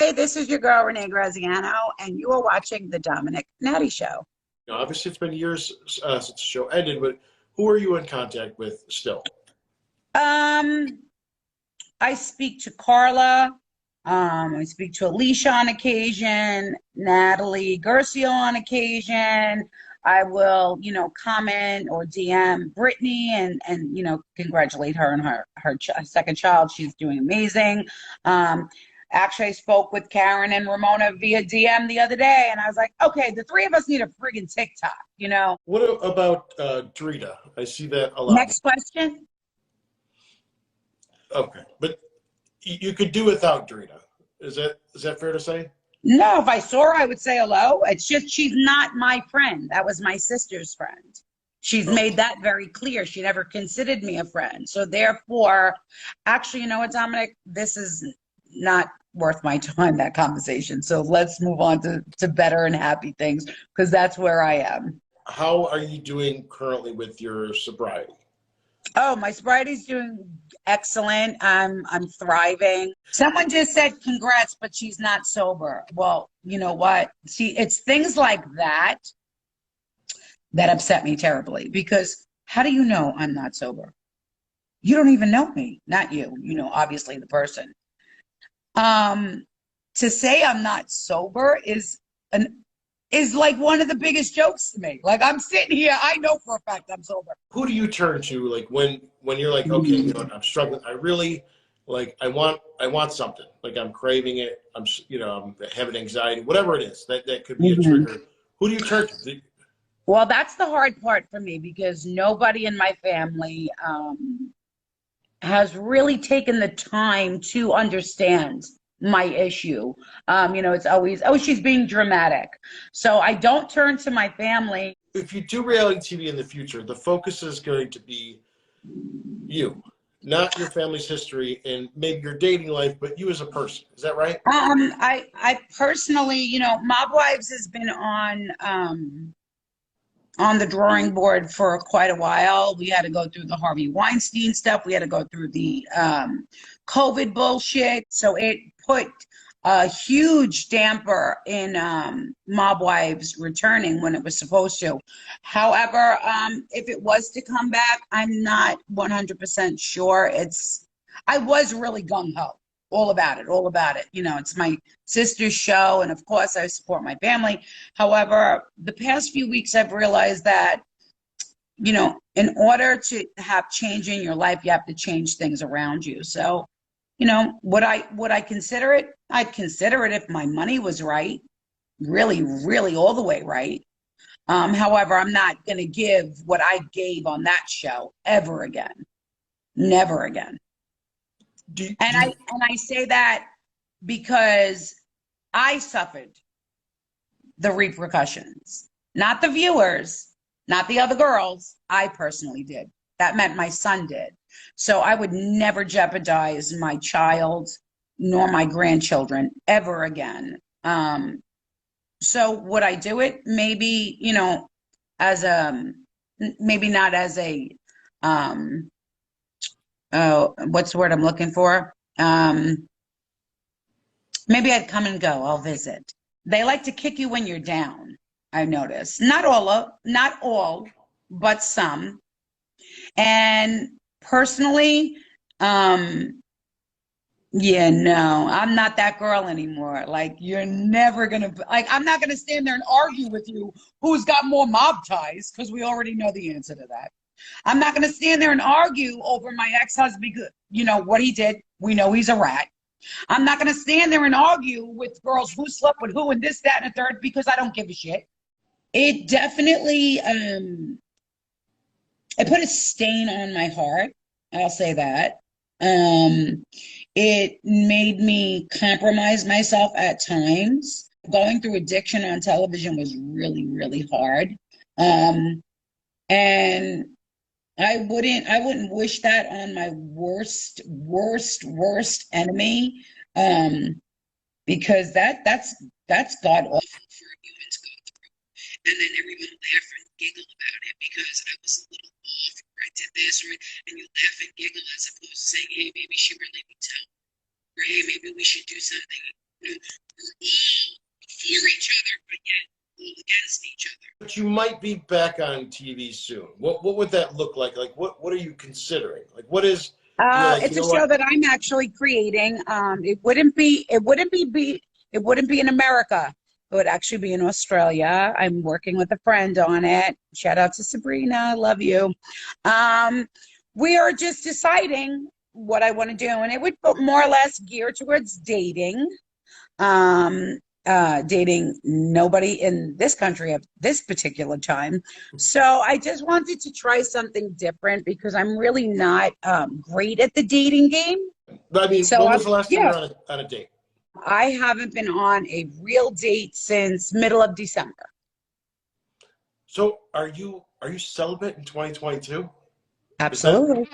Hey, this is your girl, Renee Graziano, and you are watching The Dominick Natty Show. Now, obviously, it's been years since the show ended, but who are you in contact with still? Um, I speak to Carla. I speak to Alicia on occasion, Natalie Garcia on occasion. I will, comment or DM Brittany and congratulate her on her second child. She's doing amazing. Actually, I spoke with Karen and Ramona via DM the other day, and I was like, okay, the three of us need a friggin' TikTok. What about Drita? I see that a lot. Next question. Okay, but you could do without Drita. Is that fair to say? No, if I saw her, I would say hello. It's just she's not my friend. That was my sister's friend. She's made that very clear. She never considered me a friend. So therefore, actually, you know what, Dominic? This is not worth my time, that conversation. So let's move on to better and happy things, because that's where I am. How are you doing currently with your sobriety? Oh, my sobriety's doing excellent. I'm thriving. Someone just said congrats, but she's not sober. Well, you know what? See, it's things like that that upset me terribly, because how do you know I'm not sober? You don't even know me. Not you, obviously the person. To say I'm not sober is like one of the biggest jokes to me. Like, I'm sitting here, I know for a fact I'm sober. Who do you turn to, like when you're like, okay, you know what, I'm struggling. I really I want something. Like, I'm craving it. I'm having anxiety, whatever it is. That could be a trigger. Who do you turn to? Well, that's the hard part for me, because nobody in my family has really taken the time to understand my issue. It's always, oh, she's being dramatic. So I don't turn to my family. If you do reality TV in the future, the focus is going to be you, not your family's history and maybe your dating life, but you as a person. Is that right? I personally, Mob Wives has been on the drawing board for quite a while. We had to go through the Harvey Weinstein stuff. We had to go through the COVID bullshit. So it put a huge damper in Mob Wives returning when it was supposed to. However, if it was to come back, I'm not 100% sure. I was really gung-ho. All about it. It's my sister's show, and of course I support my family. However, the past few weeks I've realized that, in order to have change in your life, you have to change things around you. So, would I consider it? I'd consider it if my money was right, really, really all the way right. However, I'm not going to give what I gave on that show ever again. Never again. I say that because I suffered the repercussions, not the viewers, not the other girls. I personally did. That meant my son did. So I would never jeopardize my child nor my grandchildren ever again. So would I do it? Maybe, as maybe not as a, what's the word I'm looking for? Maybe I'd come and go. I'll visit. They like to kick you when you're down, I've noticed. Not all, but some. And personally, yeah, no, I'm not that girl anymore. Like, you're never gonna, I'm not gonna stand there and argue with you who's got more mob ties, because we already know the answer to that. I'm not going to stand there and argue over my ex-husband, what he did. We know he's a rat. I'm not going to stand there and argue with girls who slept with who and this, that, and a third, because I don't give a shit. It definitely, it put a stain on my heart. I'll say that. It made me compromise myself at times. Going through addiction on television was really, really hard. And I wouldn't wish that on my worst enemy, because that's god awful for a human to go through. And then everyone laugh and giggle about it because I was a little off, or I did this, and you laugh and giggle as opposed to saying, hey, maybe she really needs help, or hey, maybe we should do something For each other, but yet against each other. But you might be back on TV soon. What would that look like? Like what are you considering? Like what is you're like, you It's a know show what? that I'm actually creating. It wouldn't be in America. It would actually be in Australia. I'm working with a friend on it. Shout out to Sabrina. Love you. Um, we are just deciding what I want to do, and it would more or less gear towards dating. Um, Dating nobody in this country at this particular time. So I just wanted to try something different because I'm really not great at the dating game. I mean, So when I'm, was the last time you yeah, were on a date? I haven't been on a real date since middle of December. So are you celibate in 2022? Is that Absolutely.